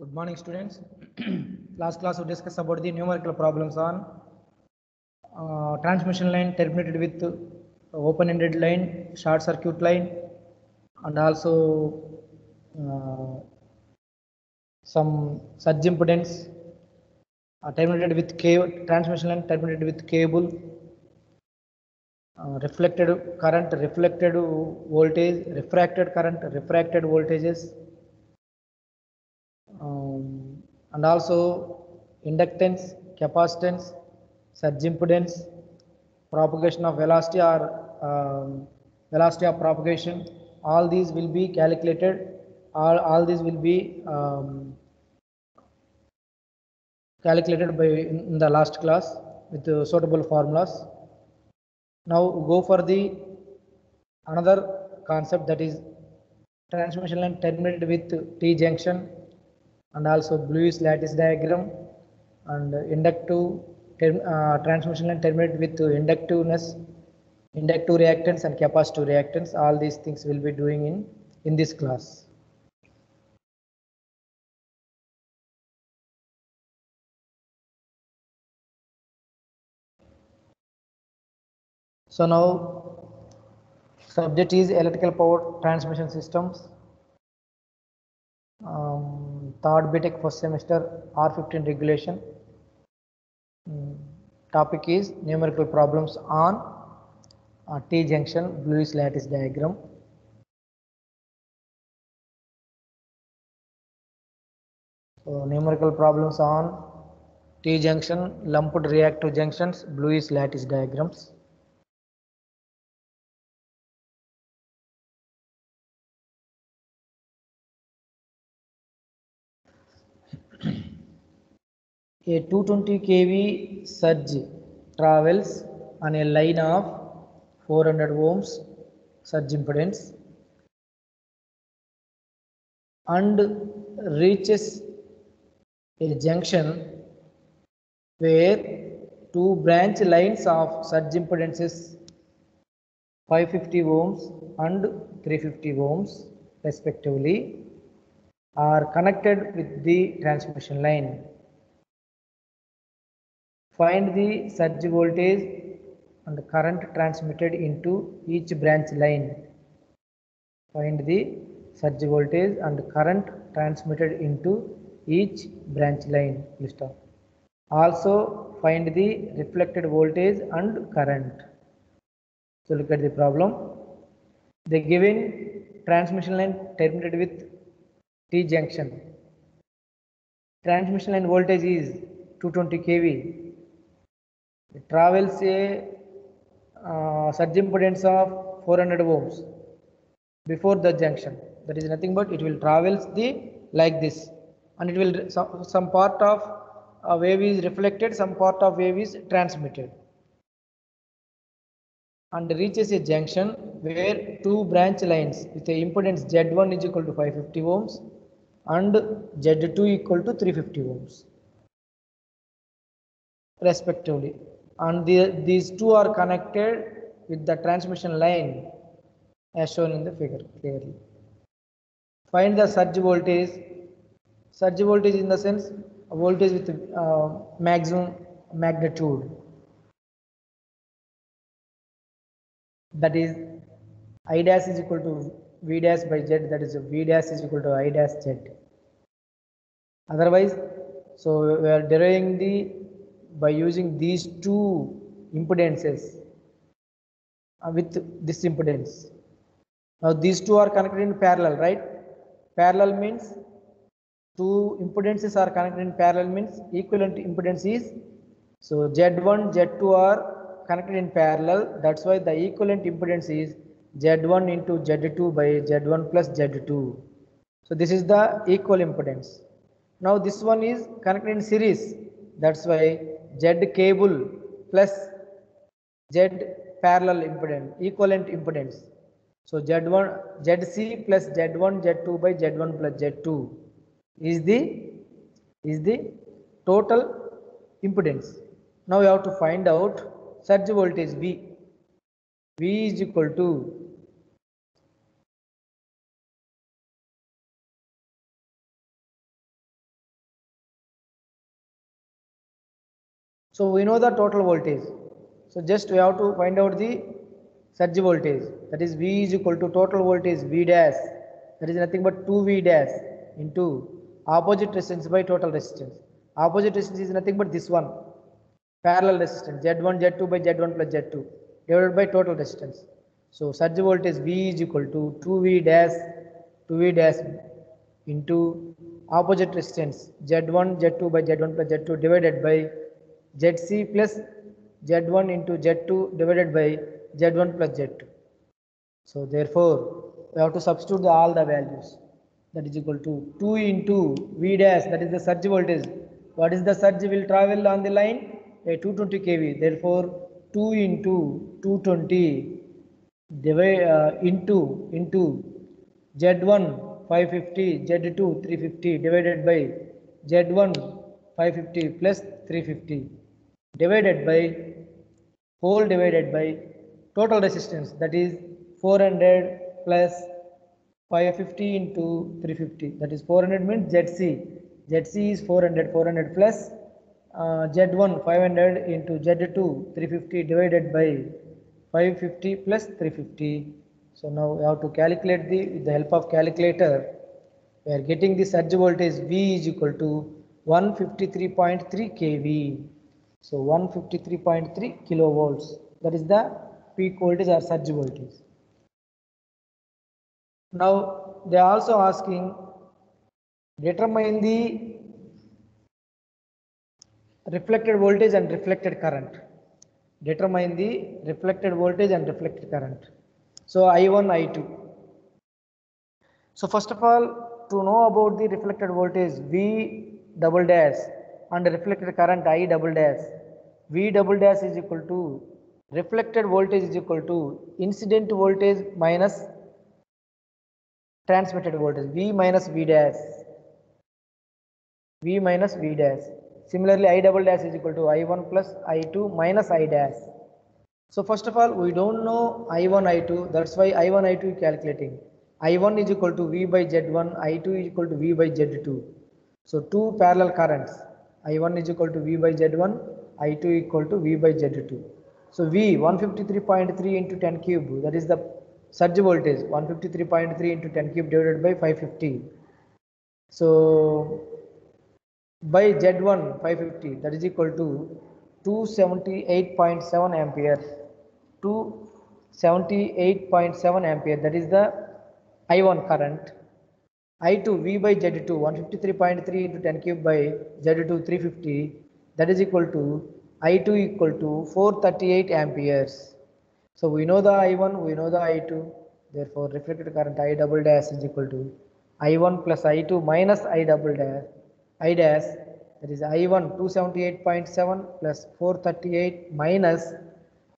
Good morning, students. Last class we discussed about the numerical problems on transmission line terminated with open-ended line, short circuit line, and also some surge impedance terminated with transmission line terminated with cable, reflected current, reflected voltage, refracted current, refracted voltages, and also inductance, capacitance, surge impedance, propagation of velocity or velocity of propagation. All these will be calculated. All these will be calculated by in the last class with suitable formulas. Now go for the another concept, that is transmission line terminated with T junction and also Lewis lattice diagram, and inductive transmission line terminated with inductiveness, inductive reactance and capacitive reactance. All these things will be doing in this class. So now subject is electrical power transmission systems. Third BTech first semester R15 regulation. Topic is numerical problems on T junction Lewis lattice diagram. So numerical problems on T junction, lumped reactive junctions, Lewis lattice diagrams. A 220 kV surge travels on a line of 400 ohms surge impedance and reaches a junction where two branch lines of surge impedances 550 ohms and 350 ohms respectively are connected with the transmission line. Find the surge voltage and current transmitted into each branch line. Find the surge voltage and current transmitted into each branch line. Also find the reflected voltage and current. So look at the problem. The given transmission line terminated with T junction. Transmission line voltage is 220 kV. It travels a surge impedance of 400 ohms before the junction. That is nothing but it will travels the like this, and it will some part of a wave is reflected, some part of wave is transmitted, and reaches a junction where two branch lines with a impedance Z1 is equal to 550 ohms and Z2 equal to 350 ohms respectively, and these two are connected with the transmission line as shown in the figure clearly. Find the surge voltage. Surge voltage in the sense a voltage with maximum magnitude, that is I dash is equal to V dash by Z, that is V dash is equal to I dash Z. Otherwise, so we are deriving by using these two impedances with this impedance. Now these two are connected in parallel, right? Parallel means two impedances are connected in parallel means equivalent impedance is, so Z1, Z2 are connected in parallel. That's why the equivalent impedance is Z1 into Z2 by Z1 plus Z2. So this is the equal impedance. Now this one is connected in series. That's why Z cable plus Z parallel impedance, equivalent impedance. So Z1, ZC plus Z1, Z2 by Z1 plus Z2 is the total impedance. Now we have to find out surge voltage V. V is equal to So we know the total voltage. So just we have to find out the surge voltage. That is V is equal to total voltage V dash. That is nothing but 2V dash into opposite resistance by total resistance. Opposite resistance is nothing but this one. Parallel resistance Z1 Z2 by Z1 plus Z2 divided by total resistance. So surge voltage V is equal to 2V dash into opposite resistance Z1 Z2 by Z1 plus Z2 divided by Zc plus Z1 into Z2 divided by Z1 plus Z2. So therefore, we have to substitute all the values. That is equal to 2 into V dash, that is the surge voltage. What is the surge will travel on the line? A 220 kV. Therefore, 2 into 220 divide into Z1 550, Z2 350 divided by Z1 550 plus 350 divided by whole divided by total resistance, that is 400 plus 550 into 350, that is 400 means ZC is 400 plus Z1 500 into Z2 350 divided by 550 plus 350. So now we have to calculate with the help of calculator. We are getting the surge voltage V is equal to 153.3 kV. So 153.3 kilovolts. That is the peak voltage or surge voltage. Now they are also asking, determine the reflected voltage and reflected current. Determine the reflected voltage and reflected current. So I1, I2. So first of all, to know about the reflected voltage V double dash and reflected current I double dash, V double dash is equal to reflected voltage is equal to incident voltage minus transmitted voltage, V minus V dash, V minus V dash. Similarly, I double dash is equal to I1 plus I2 minus I dash. So first of all, we don't know I1, I2, that's why I1, I2 is calculating. I1 is equal to V by Z1, I2 is equal to V by Z2. So two parallel currents, I1 is equal to V by Z1, I2 equal to V by Z2. So V 153.3 into 10 cube, that is the surge voltage, 153.3 into 10 cube divided by 550. So by Z1 550, that is equal to 278.7 ampere. 278.7 ampere, that is the I1 current. I2 V by Z2 153.3 into 10 cube by Z2 350, that is equal to I2 equal to 438 amperes. So we know the I1, we know the I2, therefore reflected current I double dash is equal to I1 plus I2 minus I double dash, I dash, that is I1 278.7 plus 438 minus,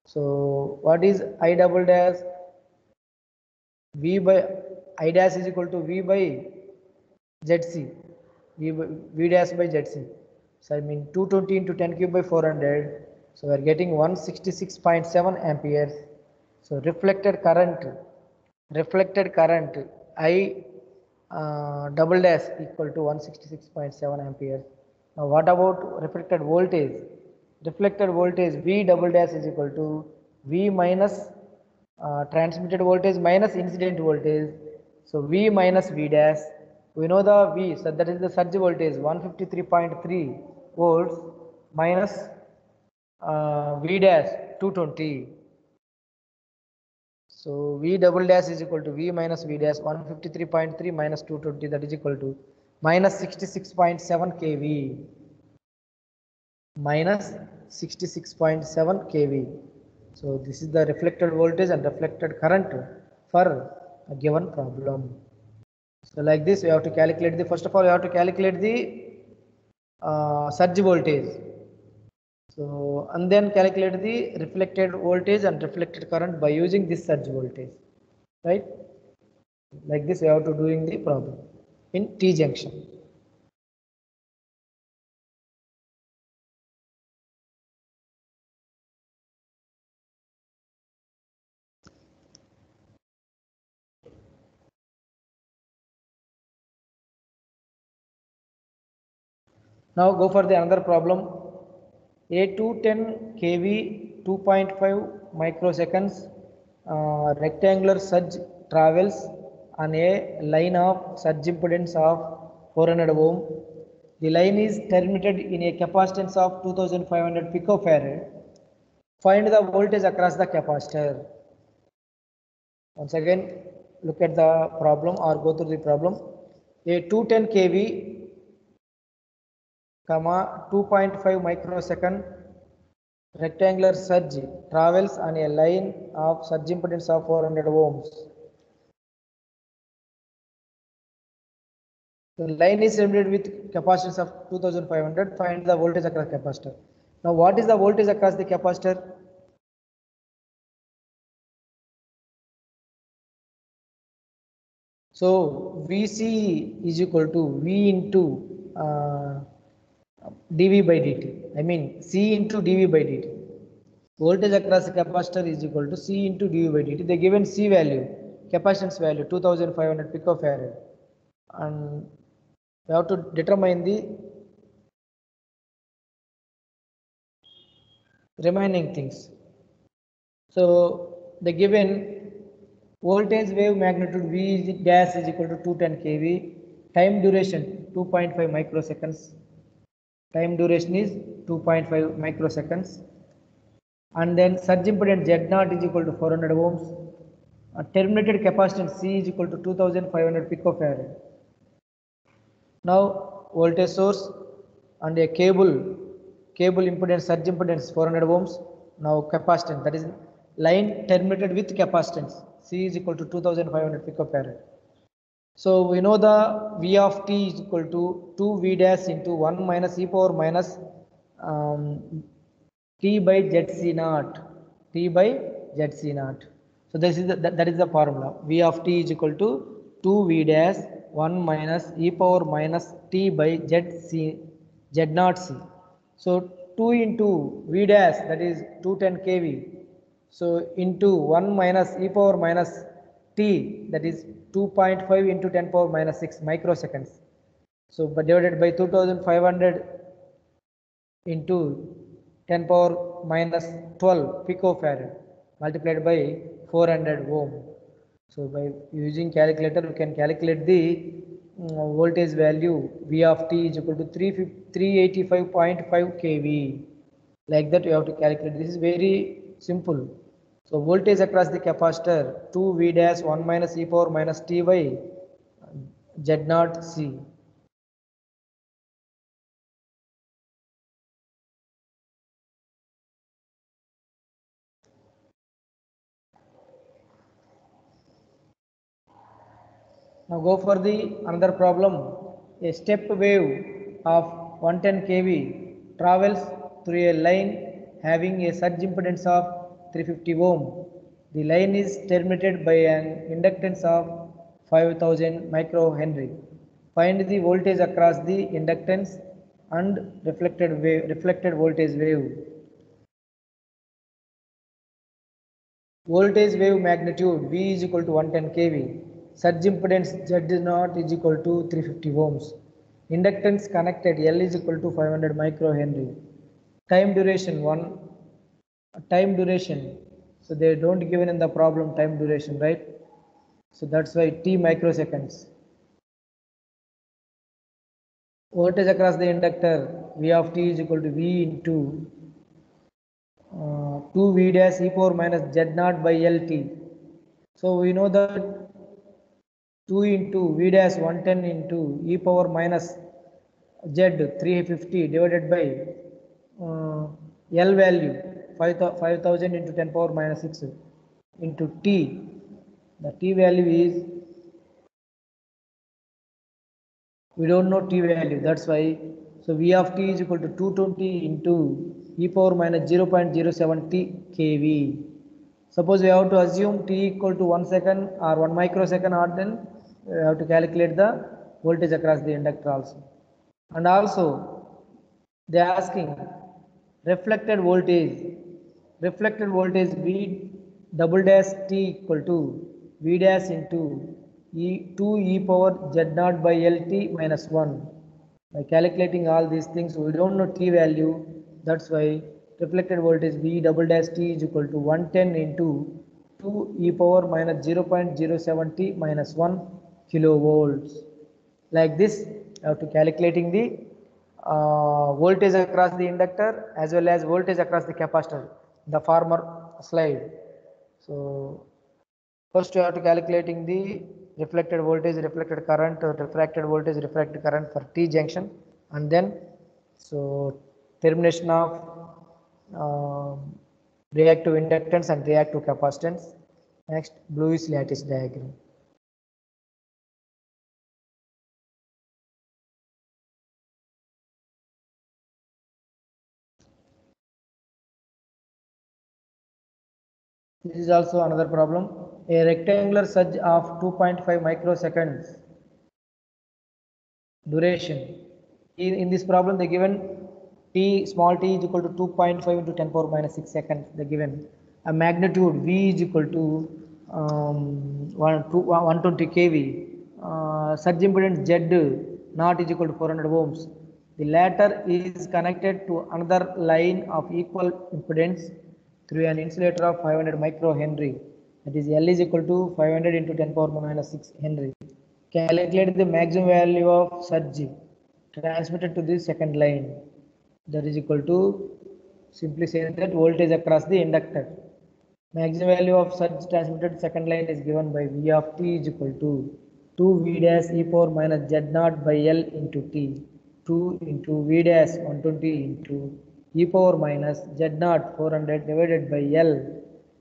so what is I double dash? V by I dash is equal to V by ZC, V dash by ZC. So I mean 220 into 10 cube by 400. So we are getting 166.7 amperes. So reflected current I double dash equal to 166.7 amperes. Now what about reflected voltage? Reflected voltage V double dash is equal to V minus transmitted voltage minus incident voltage. So V minus V dash. We know the V, so that is the surge voltage 153.3 volts minus V dash 220. So V double dash is equal to V minus V dash 153.3 minus 220, that is equal to minus 66.7 kV. Minus 66.7 kV. So this is the reflected voltage and reflected current for a given problem. So like this we have to calculate the, first of all we have to calculate the surge voltage. So and then calculate the reflected voltage and reflected current by using this surge voltage, right? Like this we have to doing the problem in T junction. Now go for the another problem A 210 kV 2.5 microseconds rectangular surge travels on a line of surge impedance of 400 ohm. The line is terminated in a capacitance of 2500 picofarad. Find the voltage across the capacitor. Once again, look at the problem or go through the problem. A 210 kV, 2.5 microsecond rectangular surge travels on a line of surge impedance of 400 ohms. The line is terminated with capacitance of 2500. Find the voltage across capacitor. Now, what is the voltage across the capacitor? So Vc is equal to V into dV by dt. I mean C into dV by dt. Voltage across the capacitor is equal to C into dV by dt. They given C value, capacitance value 2500 picofarad, and we have to determine the remaining things. So the given voltage wave magnitude V dash is equal to 210 kV, time duration 2.5 microseconds, time duration is 2.5 microseconds, and then surge impedance Z0 is equal to 400 ohms, terminated capacitance C is equal to 2500 picofarad. Now voltage source and a cable impedance, surge impedance 400 ohms. Now capacitance, that is line terminated with capacitance C is equal to 2500 picofarad. So we know the V of t is equal to 2 V dash into 1 minus e power minus t by zc naught, t by zc naught. So this is that is the formula. V of t is equal to 2 V dash 1 minus e power minus t by z naught c. So 2 into V dash, that is 210 kV. So into 1 minus e power minus t, that is 2.5 into 10 power minus 6 microseconds. So but divided by 2500 into 10 power minus 12 picofarad multiplied by 400 ohm. So by using calculator we can calculate the voltage value. V of t is equal to 385.5 kV. Like that you have to calculate. This is very simple. So voltage across the capacitor 2 V dash 1 minus e power minus t by z naught c. Now go for the another problem. A step wave of 110 kV travels through a line having a surge impedance of 350 ohm. The line is terminated by an inductance of 5000 microhenry. Find the voltage across the inductance and reflected voltage wave. Voltage wave magnitude V is equal to 110 kV. Surge impedance Z0 is equal to 350 ohms. Inductance connected L is equal to 500 microhenry. Time duration 1. Time duration. So they don't given in the problem time duration, right? So that's why T microseconds. Voltage across the inductor V of T is equal to V into 2 V dash e power minus Z0 by LT. So we know that 2 into V dash 110 into e power minus Z 350 divided by L value 5000 into 10 power minus 6 into T. The T value is, we don't know T value, that's why. So V of T is equal to 220 into e power minus 0.07 T kV. Suppose we have to assume T equal to 1 second or 1 microsecond, or then we have to calculate the voltage across the inductor also. And also they are asking reflected voltage V double dash T equal to V dash into 2 e power Z0 by LT minus 1. By calculating all these things, we don't know T value. That's why reflected voltage V double dash T is equal to 110 into 2 e power minus 0.07 T minus 1 kilovolts. Like this, you have to calculating the voltage across the inductor as well as voltage across the capacitor, the former slide. So first you have to calculating the reflected voltage, reflected current, refracted voltage, refracted current for T junction, and then so termination of reactive inductance and reactive capacitance. Next, Lewis lattice diagram. This is also another problem. A rectangular surge of 2.5 microseconds duration. In this problem, they given t small t is equal to 2.5 into 10 power minus 6 seconds. They given a magnitude v is equal to 120 kV. Surge impedance z naught is equal to 400 ohms. The latter is connected to another line of equal impedance through an insulator of 500 microhenry. That is L is equal to 500 into 10 power minus 6 Henry. Calculate the maximum value of surge transmitted to the second line. That is equal to, simply say that voltage across the inductor. Maximum value of surge transmitted second line is given by V of t is equal to 2 V dash e power minus z naught by L into t. 2 into V dash 120 into e power minus z naught 400 divided by L,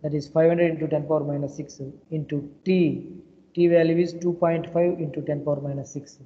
that is 500 into 10 power minus 6 into t. T value is 2.5 into 10 power minus 6.